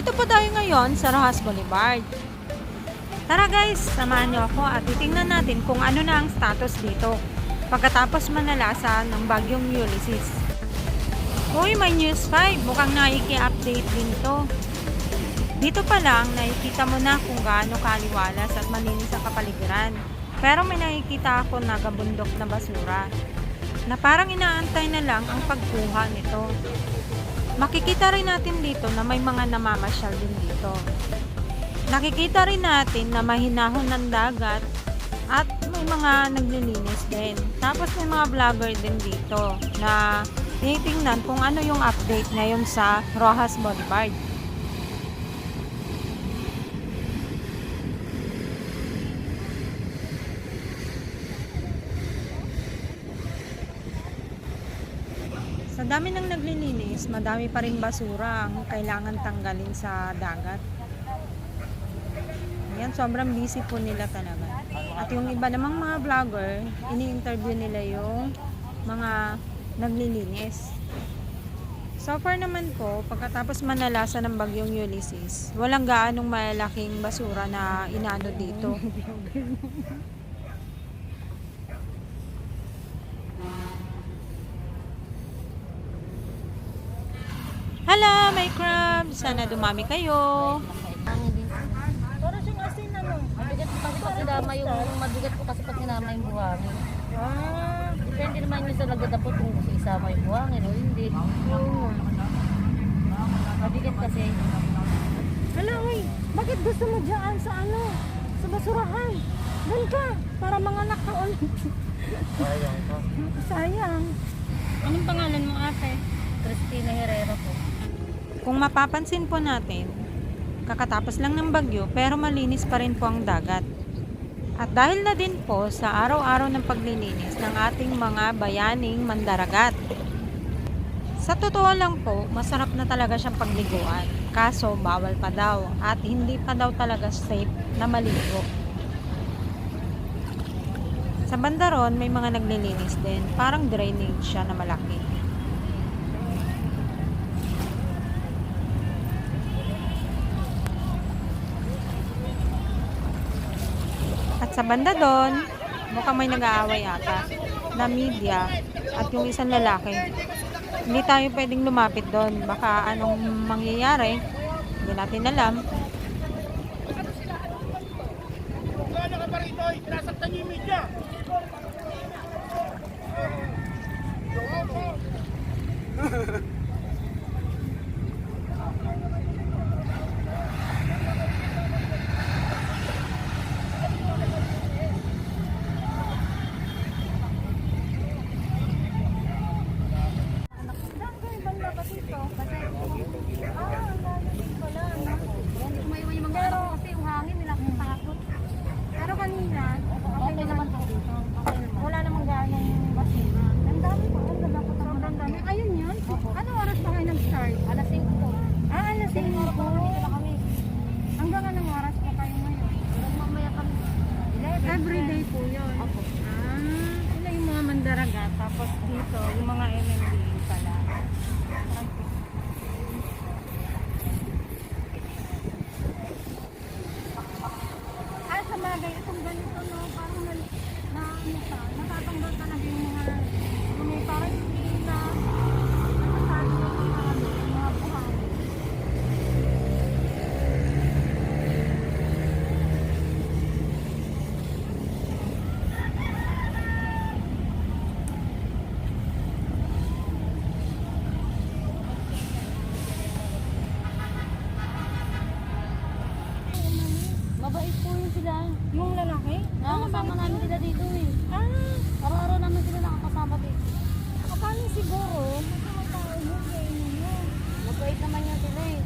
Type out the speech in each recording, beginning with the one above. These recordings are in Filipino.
Nandito po tayo ngayon sa Rojas Boulevard. Tara guys, samahan niyo ako at titingnan natin kung ano na ang status dito pagkatapos manalasa ng bagyong Ulysses. Uy, may News 5, mukhang naiki-update din to. Dito pa lang, nakikita mo na kung gaano kaliwalas at malinis ang kapaligiran. Pero may nakikita ako na gabundok na basura na parang inaantay na lang ang pagkuha nito. Makikita rin natin dito na may mga namamasyal din dito. Nakikita rin natin na mahinahon ng dagat at may mga naglilinis din. Tapos may mga vlogger din dito na tinitingnan kung ano yung update ngayon sa Rojas Boulevard. Sa dami ng naglilinis, madami pa rin basura ang kailangan tanggalin sa dagat. Ayan, sobrang busy po nila talaga. At yung iba namang mga vlogger, ini-interview nila yung mga naglilinis. So far naman po, pagkatapos manalasa ng bagyong Ulysses, walang gaanong malaking basura na inaano dito. Hala, may crab! Sana dumami kayo. Pero siyang asin ano? Mabigat ko kasi pag sinama yung mabigat ko kasi pag sinama yung buhangin. Depende naman yun sa nagdadapot kung isama yung buhangin o hindi. Mabigat kasi. Hala, uy, bakit gusto mo dyan sa ano? Sa basurahan? Doon ka, para mga nakaon. Sayang ka. Sayang. Anong pangalan mo, ate? Cristina Herrera po. Kung mapapansin po natin, kakatapos lang ng bagyo pero malinis pa rin po ang dagat. At dahil na din po sa araw-araw ng paglilinis ng ating mga bayaning mandaragat. Sa totoo lang po, masarap na talaga siyang pagliguan. Kaso bawal pa daw at hindi pa daw talaga safe na maligo. Sa banda ron, may mga naglilinis din. Parang drainage siya na malaki. At sa banda doon, mukhang may nag-aaway ata na media at yung isang lalaki. Hindi tayo pwedeng lumapit doon. Baka anong mangyayari, hindi natin alam. Gano'n ka pa rito, sinasaktan niyo yung media. Pero kanina, okay naman po dito. Wala namang ganong basura. Ang dami po, ang dami po. Sobrang dami. Ayun yun. Ano oras pa kayo nag-start? Alas 5 po. Alas 5 po. Dito na kami. Hanggang anong oras po kayo ngayon? Hanggang mamaya kami. 11. Everyday po yun. Opo. Sila yung mga mandaragat. Tapos dito, yung mga MMDA pala. Sa bagay, itong ganito, no, parang ano siya, natatanggal talaga yung mga parang hindi na nasasali yung mga buhangin. Mabait po yun sila. Yung lalaki? Nakakasama namin sila dito eh. Araw-araw namin sila nakakasama dito. Paano siguro? Masama tao mo, kaya ninyo. Mabait naman yan sila eh.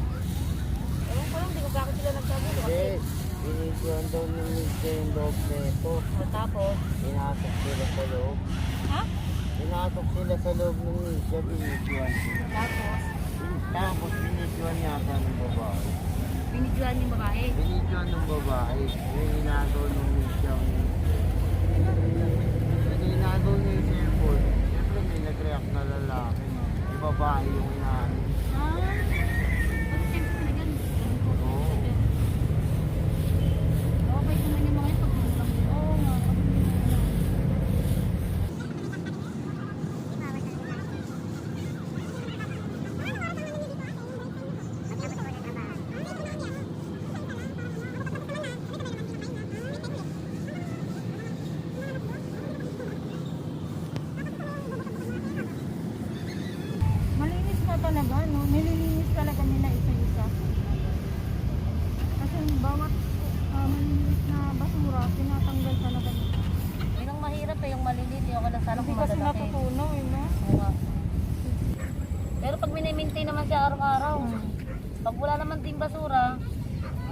Ewan ko lang, di ko bakit sila nagsabi. Kasi Binigyan daw ng media yung loob nito. tapos, Pinasok sila sa loob. Ha? Pinasok sila sa loob ng media, binigyan. Tapos binigyan yata ng babae. binidyoan yung babae. Binigyan ng babae. Yung inagaw ng media. Yung inagaw niya yung cellphone. Siyempre may nag-react na lalaki. Yung babae yung inaano. Kasi siyempre talaga, bawat maliliit na basura, tinatanggal talaga nila. Yun ang mahirap eh, yung maliliit. Yung ako lang sana Hindi kung kasi malalaki. natutunaw eh, no? Oo nga. Pero pag minimaintain naman siya araw-araw, pag wala naman din basura,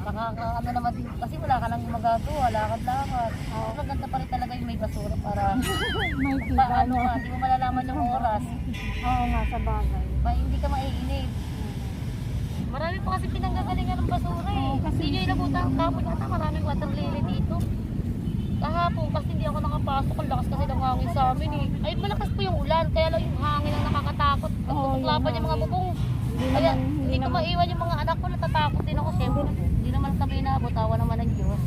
ano naman din, kasi wala ka nang magagawa, lakad-lakad. Maganda pa rin talaga yung may basura para May tiga, paano no? ka, hindi mo malalaman yung oras. Oo nga, sa bagay. Hindi ka maiinip. Marami pa kasi pinanggagalingan ng basura eh. Kasi hindi nyo inabutan kahapon yata, maraming water lily dito. Kahapon kasi hindi ako nakapasok, ang lakas kasi ng hangin sa amin eh. Ay malakas po yung ulan, kaya lang yung hangin ang nakakatakot. Nagtutuklapan yung mga bubong. Kaya hindi ko maiwan yung mga anak ko, natatakot din ako. Siyempre, hindi naman kami inaabot, awa naman ng Diyos.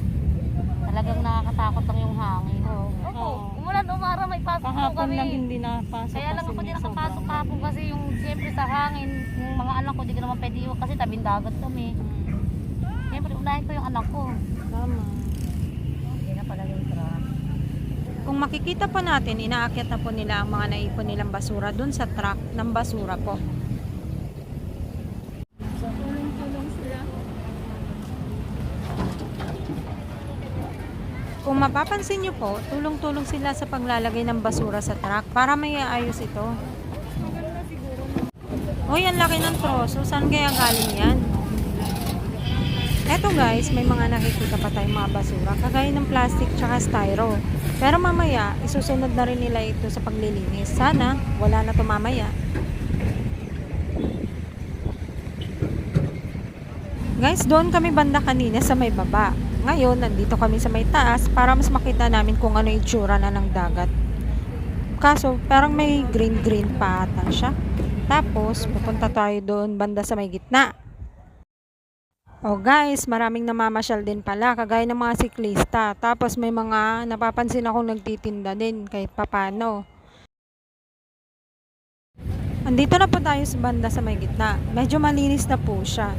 Talagang nakakatakot lang yung hangin. Opo, umulan umara, may pasok po Kahapon kami. lang hindi napasok. Kaya lang kasi ako din may nakapasok sobrang- kahapon kasi yung siyempre sa hangin, yung mga anak ko, di ko naman pwede iwan kasi tabing dagat kami. Siyempre, unahin ko yung anak ko. Tama. Hindi na pala yung truck. Kung makikita po natin, inaakyat na po nila ang mga naipon nilang basura dun sa truck ng basura po. Tulong-tulong sila. Kung mapapansin nyo po, tulong-tulong sila sa paglalagay ng basura sa truck para may ayos ito. Maganda siguro. Uy, ang laki ng troso. Saan kaya galing yan? Eto guys, may mga nakikita pa tayong mga basura, kagaya ng plastic tsaka styro. Pero mamaya, isusunod na rin nila ito sa paglilinis. Sana, wala na to mamaya. Guys, doon kami banda kanina sa may baba. Ngayon, nandito kami sa may taas para mas makita namin kung ano yung itsura na ng dagat. Kaso, parang may green-green pa ata siya. Tapos, pupunta tayo doon banda sa may gitna. Oh guys, maraming namamasyal din pala, kagaya ng mga siklista. Tapos may mga napapansin akong nagtitinda din kahit papano. Andito na po tayo sa banda sa may gitna. Medyo malinis na po siya.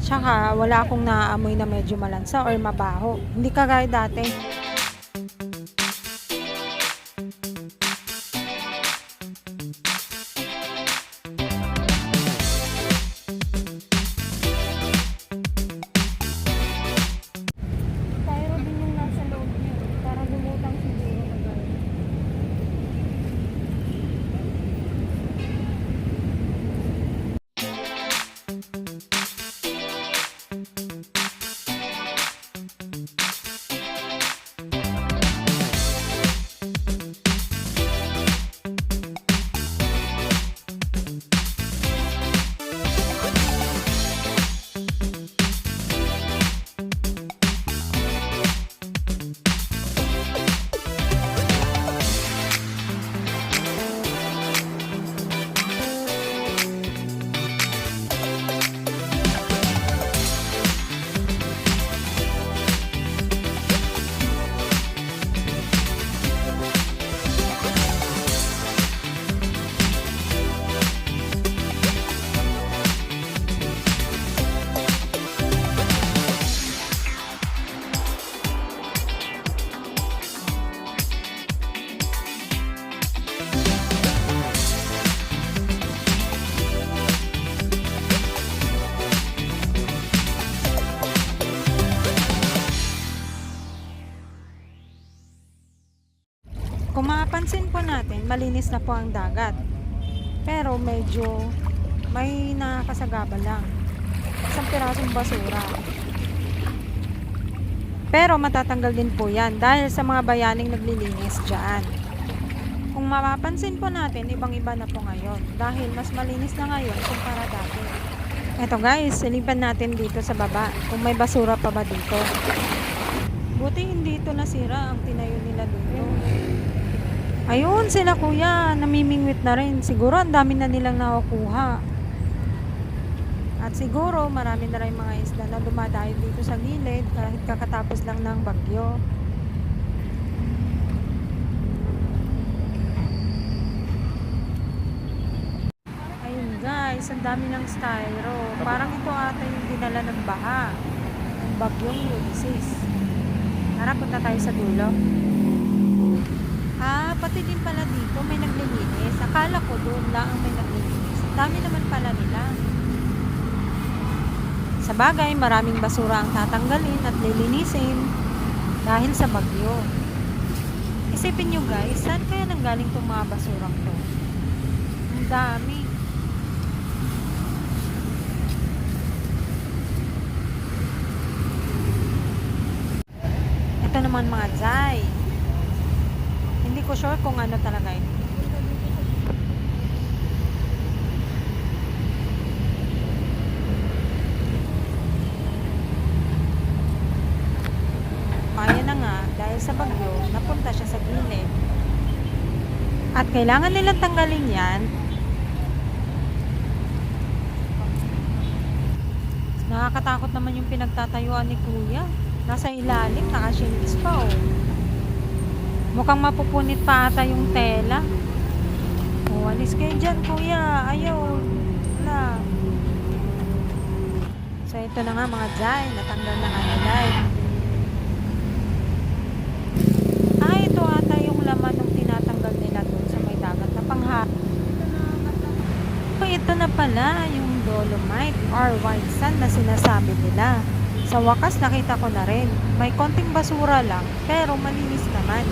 Tsaka wala akong naaamoy na medyo malansa or mabaho. Hindi kagaya dati. Styro din yung nasa loob niya. Para lumutang siguro kagaya. Kung mapapansin po natin, malinis na po ang dagat. Pero medyo may nakasagaba lang. Isang pirasong basura. Pero matatanggal din po yan dahil sa mga bayaning naglilinis dyan. Kung mapapansin po natin, ibang-iba na po ngayon dahil mas malinis na ngayon kumpara dati. Eto guys, silipan natin dito sa baba kung may basura pa ba dito. Buti hindi ito nasira ang tinayo nila dito. Ayun sila kuya, namimingwit na rin. Siguro ang dami na nilang nakukuha. At siguro marami na rin mga isda na dumadayo dito sa gilid kahit kakatapos lang ng bagyo. Ayun guys, ang dami ng styro. Parang ito ata yung dinala ng baha. Ang bagyong Ulysses. Tara, punta tayo sa dulo. Ah, pati din pala dito may naglilinis. Akala ko doon lang ang may naglilinis. Dami naman pala nila. Sa bagay, maraming basura ang tatanggalin at lilinisin dahil sa bagyo. Isipin nyo guys, saan kaya nanggaling itong mga basurang to? Ang dami. Ito naman mga Jai. Hindi ko sure kung ano talaga ito. Kaya na nga, dahil sa bagyo, napunta siya sa gilid. At kailangan nilang tanggalin yan. Nakakatakot naman yung pinagtatayuan ni Kuya. Nasa ilalim, nakashingis pa oh. Mukhang mapupunit pa ata yung tela. Oh, alis kayo dyan Kuya. Ayaw. Wala. So ito na nga mga Jai, natanggal na nga nila eh. Ito ata yung laman ng tinatanggal nila doon sa may dagat na panghapon. Ito na pala yung dolomite or white sand na sinasabi nila. Sa wakas nakita ko na rin. May konting basura lang pero malinis naman.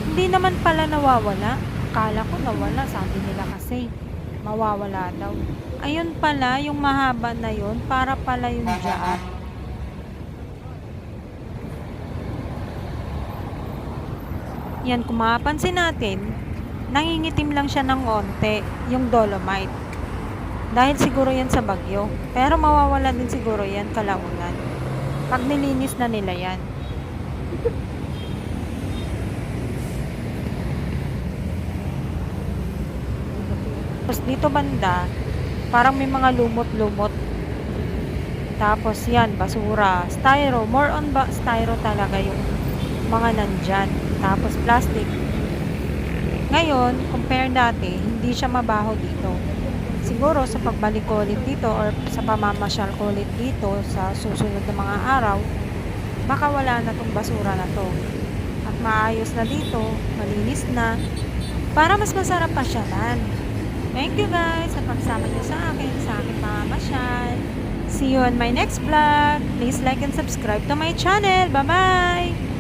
Hindi naman pala nawawala. Akala ko nawala, sabi nila kasi mawawala daw. Ayun pala yung mahaba na yun, para pala yung jaat. Yan, kung mapapansin natin, nangingitim lang siya ng onte, yung dolomite. Dahil siguro yan sa bagyo. Pero mawawala din siguro yan kalaunan. Pag nilinis na nila yan. Tapos dito banda, parang may mga lumot-lumot. Tapos yan, basura. Styro, more on styro talaga yung mga nandyan. Tapos plastic. Ngayon, compare dati, hindi siya mabaho dito. Siguro sa pagbalik ko ulit dito or sa pamamasyal ko ulit dito sa susunod na mga araw, baka wala na tong basura na to. At maayos na dito, malinis na, para mas masarap pasyalan. Thank you guys sa pagsama niyo sa aking pamamasyal. See you on my next vlog. Please like and subscribe to my channel. Bye-bye!